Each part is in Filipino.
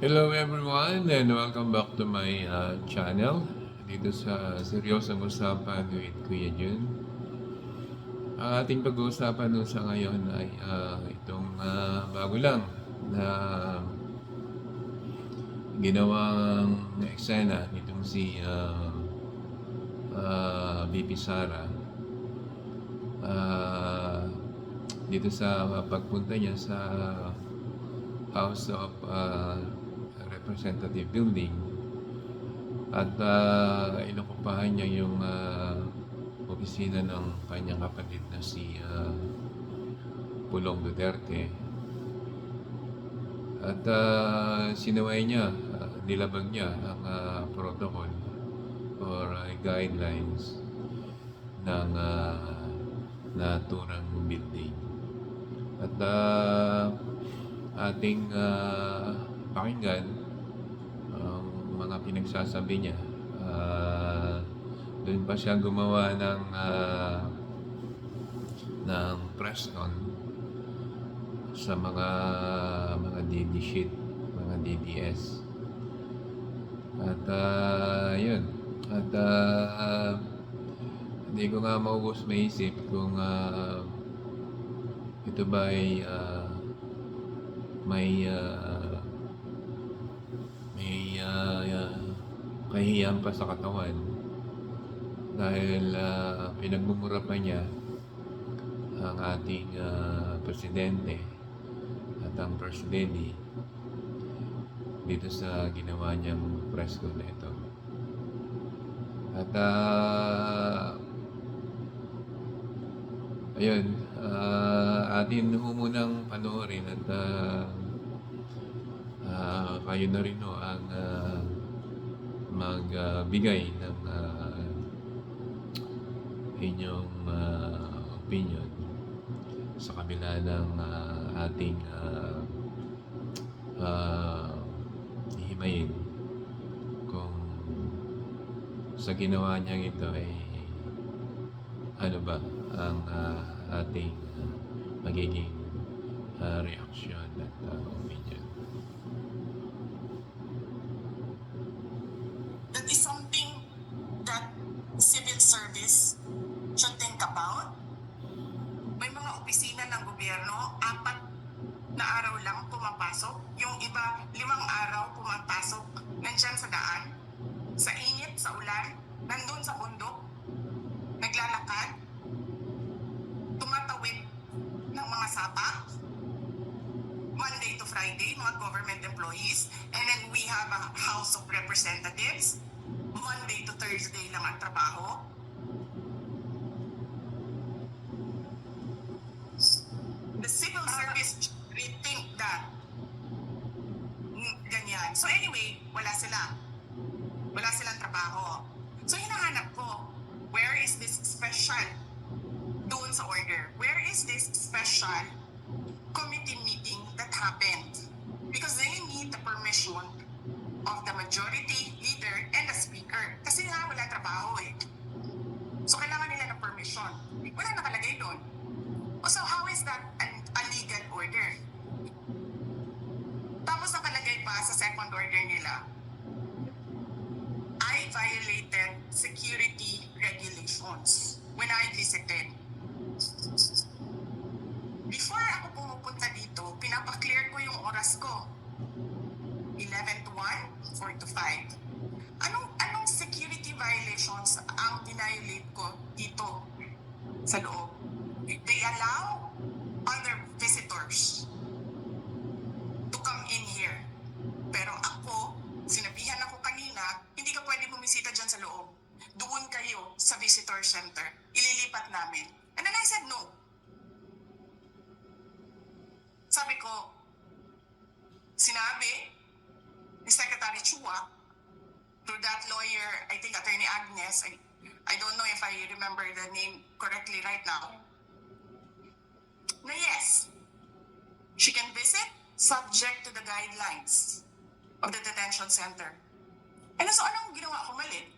Hello everyone and welcome back to my channel dito sa Seryosong Usapan with Kuya Jun. Ang ating pag-uusapan nun sa ngayon ay itong bago lang na ginawang eksena nitong si VP Sara dito sa pagpunta niya sa House of Representative Building at inokupahan niya yung opisina ng kanyang kapatid na si Pulong Duterte at sinaway niya, nilabag niya ang protocol or guidelines ng naturang building at ating pakinggan ang mga pinagsasabi niya. Doon pa siya gumawa ng press con sa mga DD sheet, mga DDS. At yun. At hindi ko nga maubos maisip kung ito ba ay may kahihiyan pa sa katawan dahil pinagmumura pa niya ang ating presidente at ang First Lady dito sa ginawa niyang press con na ito. At ayun, atin munang panoorin at kayo na rin ang magbigay ng inyong opinion sa kabila ng ating hihimayin kung sa ginawa niyang ito ay ano ba ang ating magiging reaksyon at opinion. That is something that civil service should think about. May mga opisina ng gobyerno, 4 na araw lang pumapasok. Yung iba, 5 araw pumapasok. Nandyan sa daan, sa init, sa ulan, nandun sa bundok, naglalakad, tumatawid ng mga sapa, Monday to Friday, mga government employees, and then we have a House of Representatives, Monday to Thursday lang ang trabaho. The civil service should rethink that. Ganyan. So anyway, wala sila. Wala silang trabaho. So hinahanap ko, where is this special doon sa order? Where is this special committee meeting that happened? Because they need the permission of the majority leader and the speaker. Kasi nga wala trabaho eh. So kailangan nila ng permission. Wala nakalagay doon. So how is that a legal order? Tapos nakalagay pa sa second order nila, I violated security regulations when I visited. Before ako pumupunta dito, pinapaklear ko yung oras ko. 11 to 1, 4 to 5. Anong security violations ang violate ko dito sa loob? They allow other visitors to come in here. Pero ako, sinabihan ako kanina, hindi ka pwede bumisita dyan sa loob. Doon kayo sa visitor center. Ililipat namin. And then I said no. Sabi ko, sinabi ni Secretary Chua, through that lawyer, I think Attorney Agnes, I don't know if I remember the name correctly right now, na yes, she can visit subject to the guidelines of the detention center. And so anong ginawa ko mali?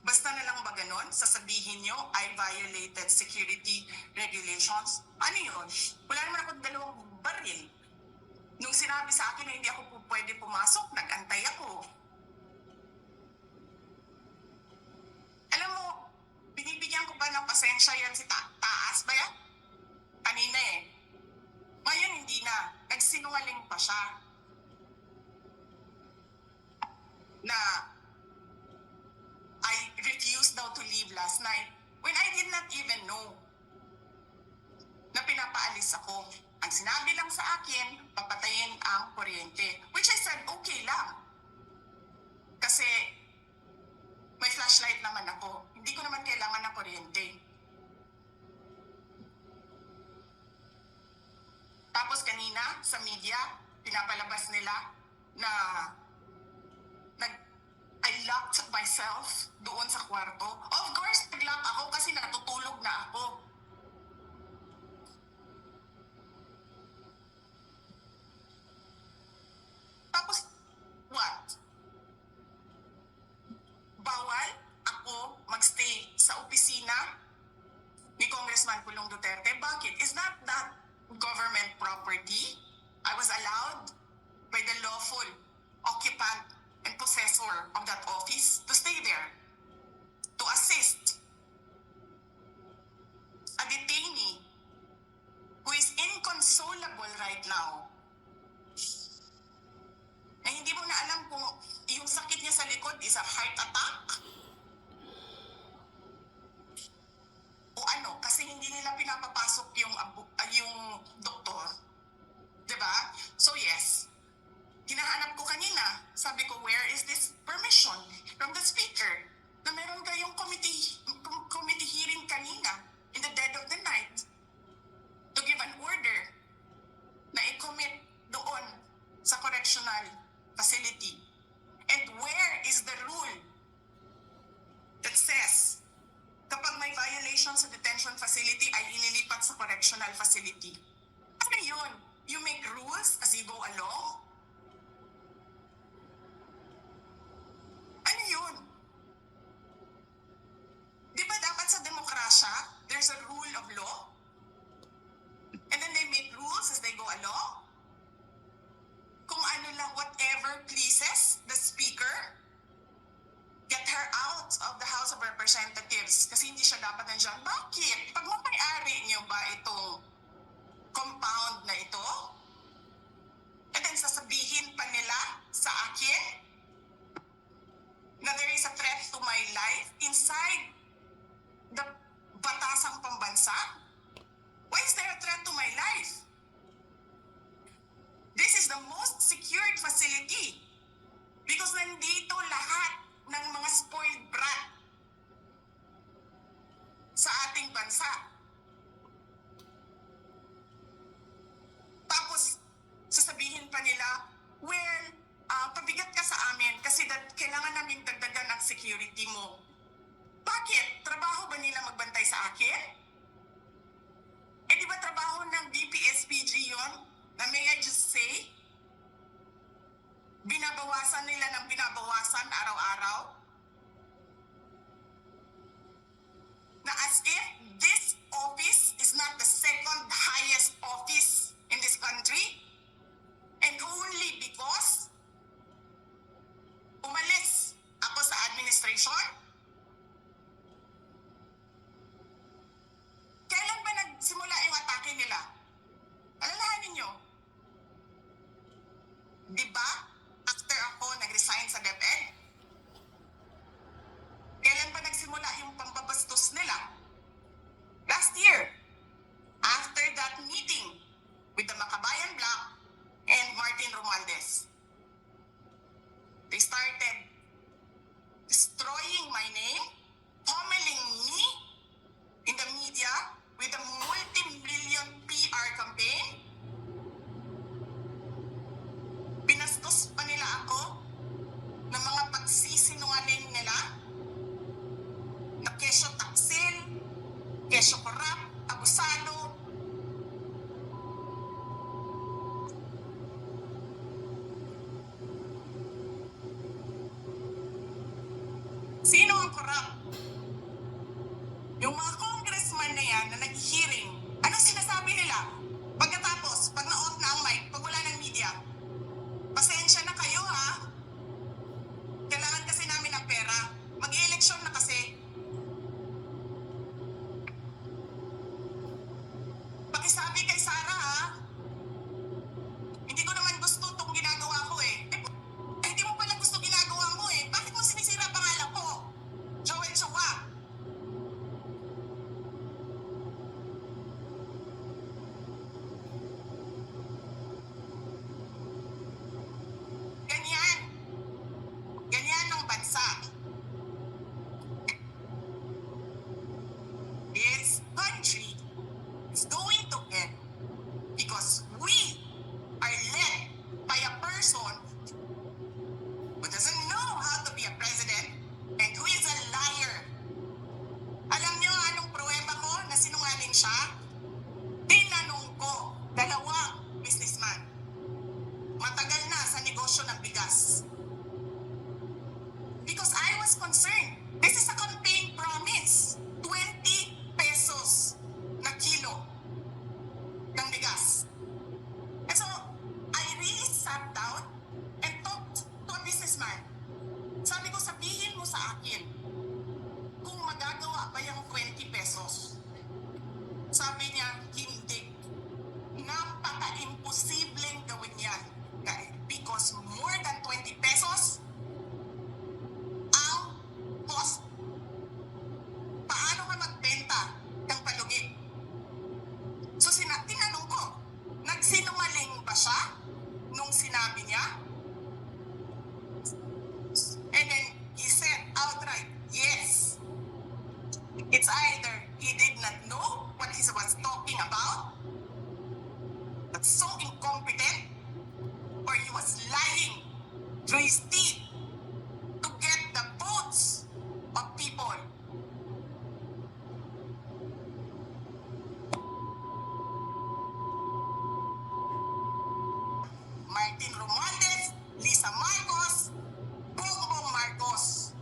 Basta na lang ba ganon? Sasabihin nyo, I violated security regulations? Ano yun? Wala naman ako 2 baril. na hindi ako pwede pumasok, nag-antay ako. Alam mo, binibigyan ko ba ng pasensya yan si Taas ba yan? Kanina eh. Ngayon hindi na. Nagsinungaling pa siya. Na I refused daw to leave last night when I did not even know na pinapaalis ako. Ang sinabi lang sa akin, papatayin ang kuryente. Which I said, okay lang. Kasi may flashlight naman ako. Hindi ko naman kailangan ng kuryente. Tapos kanina, sa media, pinapalabas nila na I locked myself doon sa kwarto. Of course, nag-lock ako kasi natutulog na ako. Tapos, what? Bawal ako magstay sa opisina ni Congressman Pulong Duterte. Bakit? Is that government property? I was allowed by the lawful occupant and possessor of that office to stay there, to assist a detainee who is inconsolable right now. Na hindi mo na alam kung yung sakit niya sa likod is a heart attack o ano, kasi hindi nila pinapapasok yung doktor. Diba? So yes, hinahanap ko kanina, sabi ko, where is this permission from the speaker na meron kayong committee hearing kanina in the dead of the night to give an order na i-commit doon sa correctional facility. And where is the rule that says kapag may violation sa detention facility ay inilipat sa correctional facility? Ano yun? You make rules as you go along? Ano yun? Di ba dapat sa demokrasya, there's a rule of law? And then they make rules as they go along? Kung ano lang, whatever pleases the speaker, get her out of the House of Representatives kasi hindi siya dapat nandiyan. Bakit? Pag mapay-ari niyo ba itong compound na ito? And then sasabihin pa nila sa akin na there is a threat to my life inside the batasang pambansa? Why is there a threat to my life? This is the most secured facility because nandito lahat ng mga spoiled brat sa ating bansa. Tapos, sasabihin pa nila, well, pabigat ka sa amin kasi kailangan namin dagdagan ang security mo. Bakit? Trabaho ba nila magbantay sa akin? Eh di ba trabaho ng DPSPG yun? Na may I just say? Binabawasan nila ng binabawasan araw-araw? Na as if this office is not the second highest office in this country? And only because umalis ako sa administration? Kailan ba nagsimula yung atake nila? Alalahanin nyo. Di ba? After ako nag-resign sa DepEd? Kailan ba nagsimula yung pambabastos nila? Last year. After that meeting with the Makabayan Bloc and Martin Romualdez. They started destroying my name, pummeling me in the media with a multi-million PR campaign. Pinastos pa nila ako ng mga pagsisinungaling nila na kesyo taksil, kesyo korap, abusado. Sino ang korap? Yung mga congressman na yan na nag-hearing, anong sinasabi nila? Pagkatapos, pag na-off na ang mic, pag wala ng media, as concerned. This is a campaign promise. 20 pesos na kilo ng bigas. And so, I really sat down and talked to a businessman. Sabi ko, sabihin mo sa akin kung magagawa ba yung 20 pesos. Sabi niya, hindi. Napaka-imposibleng gawin yan. Because more than 20 pesos ang cost. Paano ka magbenta ng palugi? So tinanong ko, nagsinungaling ba siya nung sinabi niya? And then he said outright, yes. It's either he did not know what he was talking about, but so incompetent, or he was lying through his teeth to get the votes of people. Martin Romualdez, Lisa Marcos, Bongbong Marcos.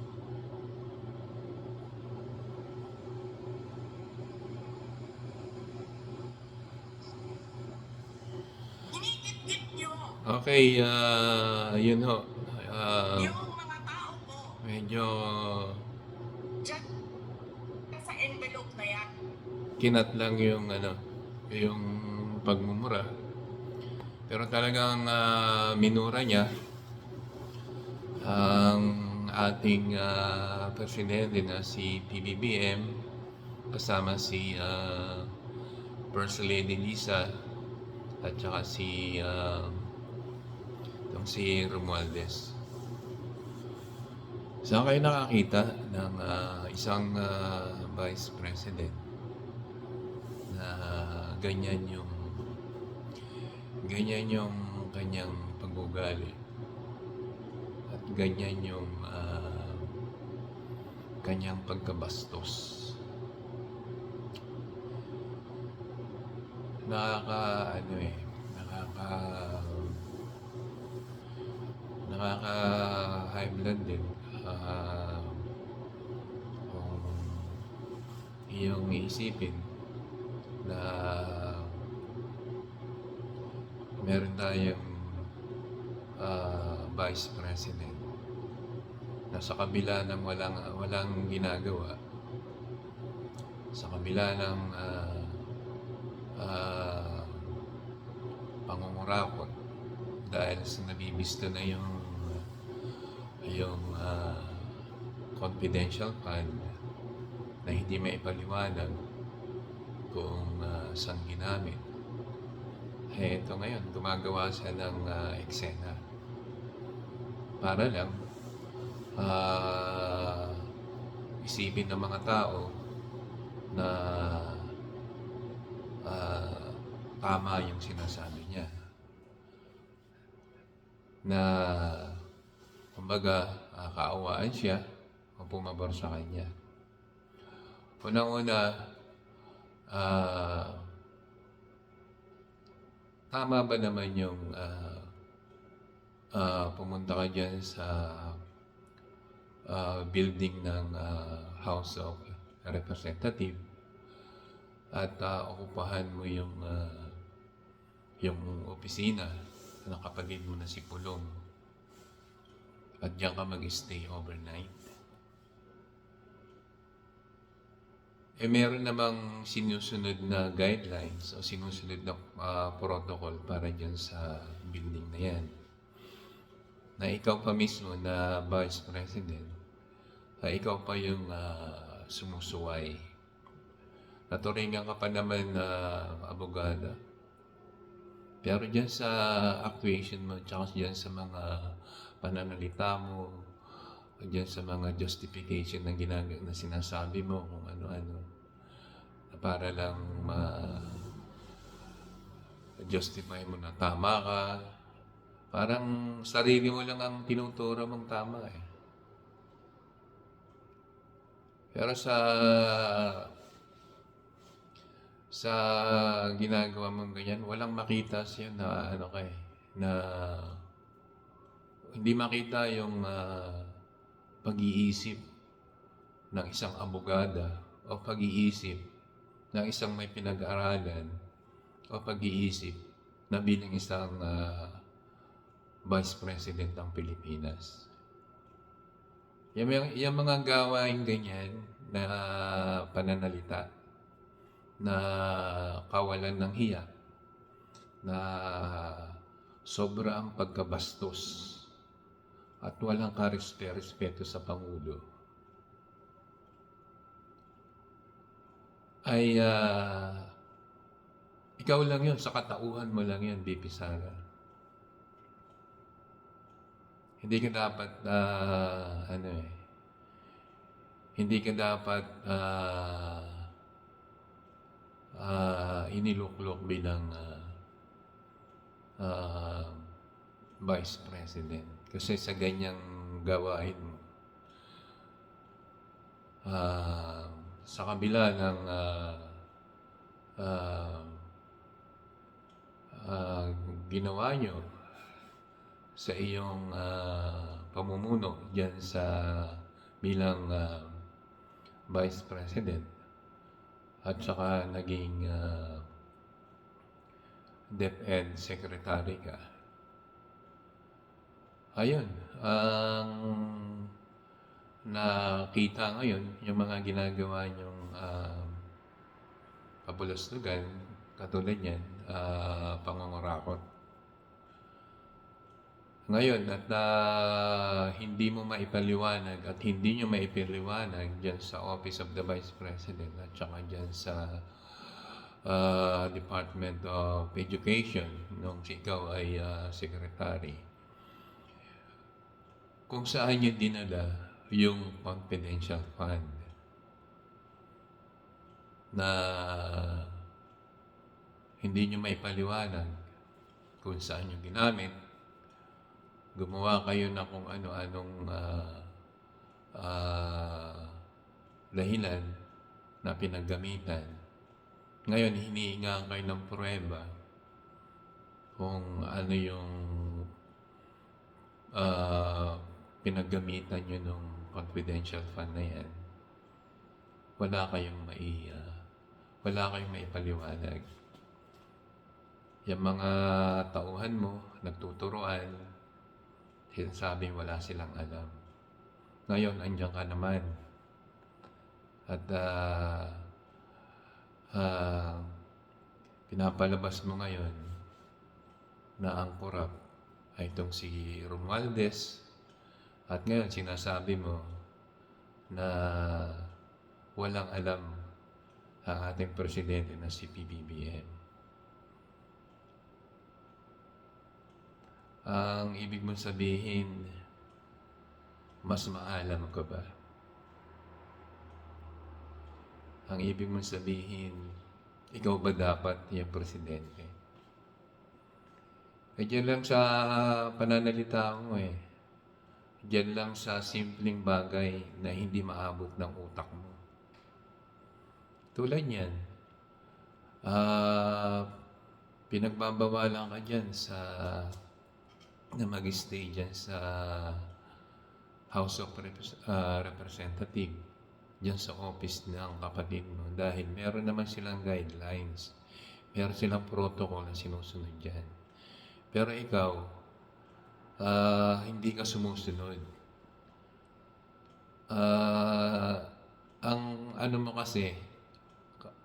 Initit-tit niyo Okay, yun ho. yung mga tao ko Medyo dyan sa envelope na yan. kinat lang yung yung pagmumura. Pero talagang minura niya ang ating presidente na si PBBM kasama si First Lady Lisa at saka si Romualdez. Saan kayo nakakita ng isang vice president na ganyan yung kanyang pag-ugali at ganyan yung kanyang pagkabastos? Nakaka high blood din kung iyong iisipin na meron tayong vice president na sa kabila ng walang ginagawa, sa kabila ng pangungurakot dahil sa nabibisto na yung confidential fund na hindi maipaliwanag kung saan ginamit. Ito ngayon, gumagawa siya ng eksena para lang isipin ng mga tao na tama yung sinasabi niya, na kumbaga kaawaan siya o pumabor sa kanya. Unang-una, tama ba naman yung pumunta ka dyan sa building ng House of Representative at okupahan mo yung opisina na kapatid mo na si Pulong at diyan ka mag-stay overnight? Meron namang sinusunod na guidelines o sinusunod na protocol para dyan sa building na yan, na ikaw pa mismo na Vice President, ikaw pa yung sumusuway. Naturingan ka pa naman na abogada. Pero dyan sa actuation mo, tsaka dyan sa mga pananalita mo, dyan sa mga justification na na sinasabi mo kung ano-ano, na para lang justify mo na tama ka, parang sarili mo lang ang tinuturo mong tama eh. Pero sa ginagawa mong ganyan, walang makita siya na na hindi makita yung pag-iisip ng isang abogada o pag-iisip ng isang may pinag-aralan o pag-iisip na bilang isang Vice President ng Pilipinas. Yung mga gawain ganyan na pananalita, na kawalan ng hiya, na sobrang pagkabastos at walang karespeto sa Pangulo, ay ikaw lang yun, sa katauhan mo lang yun, BP Sara. Hindi ka dapat, hindi ka dapat iniluklok bilang Vice President. Kasi sa ganyang gawain mo, sa kabila ng ginawa nyo sa iyong pamumuno dyan sa bilang Vice President at saka naging DepEd Secretary ka. Ayun, ang nakita ngayon, yung mga ginagawa niyong kabulastugan, katulad yan, pangungurakot. Ngayon, at hindi mo maipaliwanag at hindi nyo maipaliwanag dyan sa Office of the Vice President at saka dyan sa Department of Education nung ikaw ay Secretary, kung saan nyo dinala yung confidential fund na hindi nyo maipaliwanag kung saan nyo ginamit. Gumawa kayo na kung ano-anong dahilan na pinaggamitan. Ngayon, hinihinga kayo ng pruweba kung ano yung pinaggamitan nyo ng confidential fund na yan. Wala kayong maipaliwanag. Yung mga tauhan mo, nagtuturoan, sinasabing wala silang alam. Ngayon, andyan ka naman. At pinapalabas mo ngayon na ang korap ay itong si Romualdez. At ngayon, sinasabi mo na walang alam ang ating presidente na si PBBM. Ang ibig mong sabihin, mas maalam ka ba? Ang ibig mong sabihin, ikaw ba dapat yung presidente? Diyan lang sa pananalita mo Diyan lang sa simpleng bagay na hindi maabot ng utak mo. Tulad yan, pinagbabawalan ka dyan na mag-stay dyan sa House of Representative, dyan sa office ng kapatid mo, dahil meron naman silang guidelines, meron silang protocol na sinusunod dyan. Pero ikaw, hindi ka sumusunod. Ang ano mo kasi,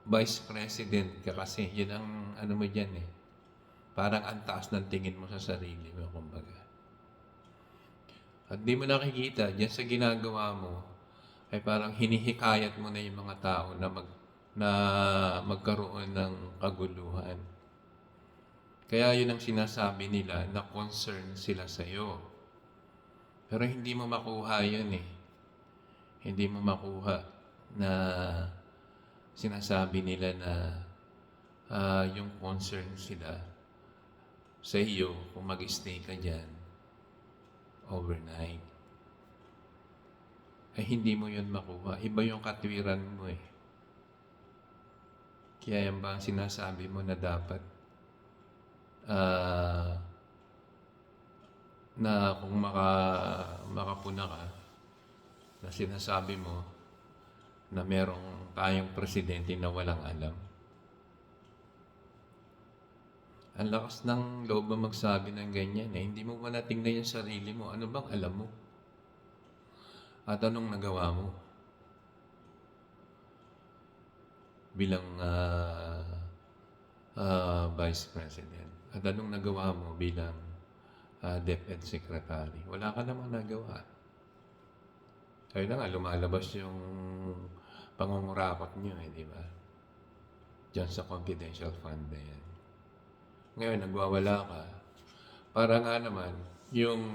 Vice President ka kasi, yun ang ano mo dyan Parang ang taas ng tingin mo sa sarili mo, kumbaga. At di mo nakikita, dyan sa ginagawa mo, ay parang hinihikayat mo na yung mga tao na magkaroon ng kaguluhan. Kaya yun ang sinasabi nila na concern sila sa iyo. Pero hindi mo makuha yun Hindi mo makuha na sinasabi nila na yung concern sila sa iyo kung mag-stay ka dyan overnight. Ay hindi mo yun makuha. Iba yung katwiran mo Kaya yan ba ang sinasabi mo na dapat na kung makapuna ka, na sinasabi mo na merong tayong presidente na walang alam. Ang lakas ng loob mo magsabi ng ganyan eh. Hindi mo ba natingnan yung sarili mo? Ano bang alam mo? At anong nagawa mo? Bilang Vice President. At anong nagawa mo bilang DepEd Secretary? Wala ka namang nagawa. Kaya na nga, lumalabas yung pangungurakot nyo eh, di ba? Diyan sa confidential fund na yan. Ngayon, nagwawala ka. Para nga naman, yung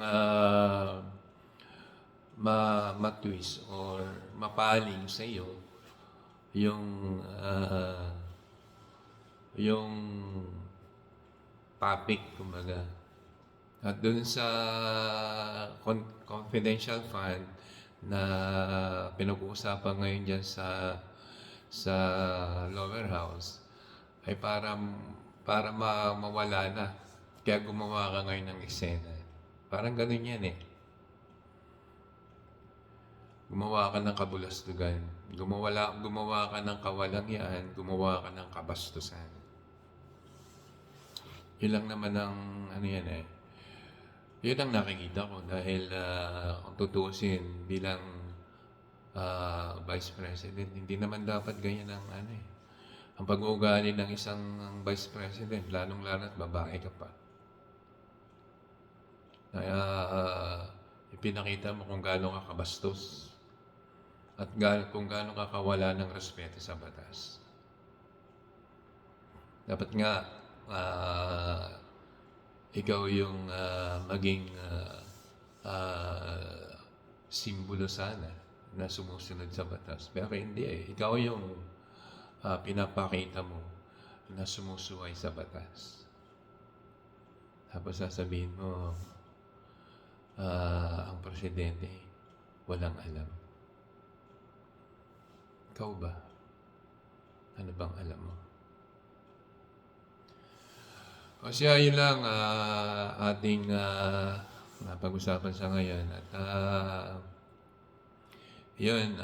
ma-twist or mapaling sa iyo yung topic, kumbaga. At dun sa confidential fund na pinag-uusapan ngayon dyan sa lower house, ay para mawala na. Kaya gumawa ka ngayon ng eksena. Parang ganun yan eh. Gumawa ka ng kabulastugan. Gumawa ka ng kawalangyaan. Gumawa ka ng kabastusan. Yun lang naman ang ano yan eh. Yun ang nakikita ko dahil kung tutusin bilang Vice President, hindi naman dapat ganyan ang ano eh. Ang pag-uugali ng isang Vice President, lalong-lalo at babae ka pa. Kaya ipinakita mo kung gaano ka kabastos at kung gaano ka kawala ng respeto sa batas. Dapat nga ikaw yung maging simbolo sana na sumusunod sa batas. Pero hindi eh. Ikaw yung pinapakita mo na sumusuway sa batas. Tapos sasabihin mo, ang presidente walang alam. Ikaw ba? Ano bang alam mo? O siya, yun lang ating napag-usapan sa ngayon. At yun,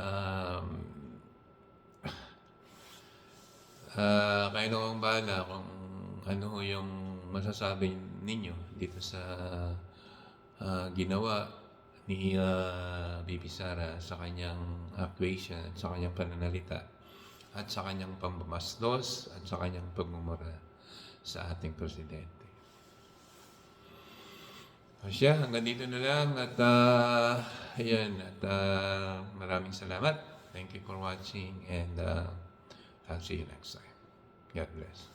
kayo na kong bahala kung ano yung masasabi ninyo dito sa ginawa ni VP Sara sa kanyang actuation at sa kanyang pananalita at sa kanyang pambamastos at sa kanyang pagmumura sa ating presidente. O siya, hanggang dito na lang at ayan, at maraming salamat. Thank you for watching and I'll see you next time. God bless.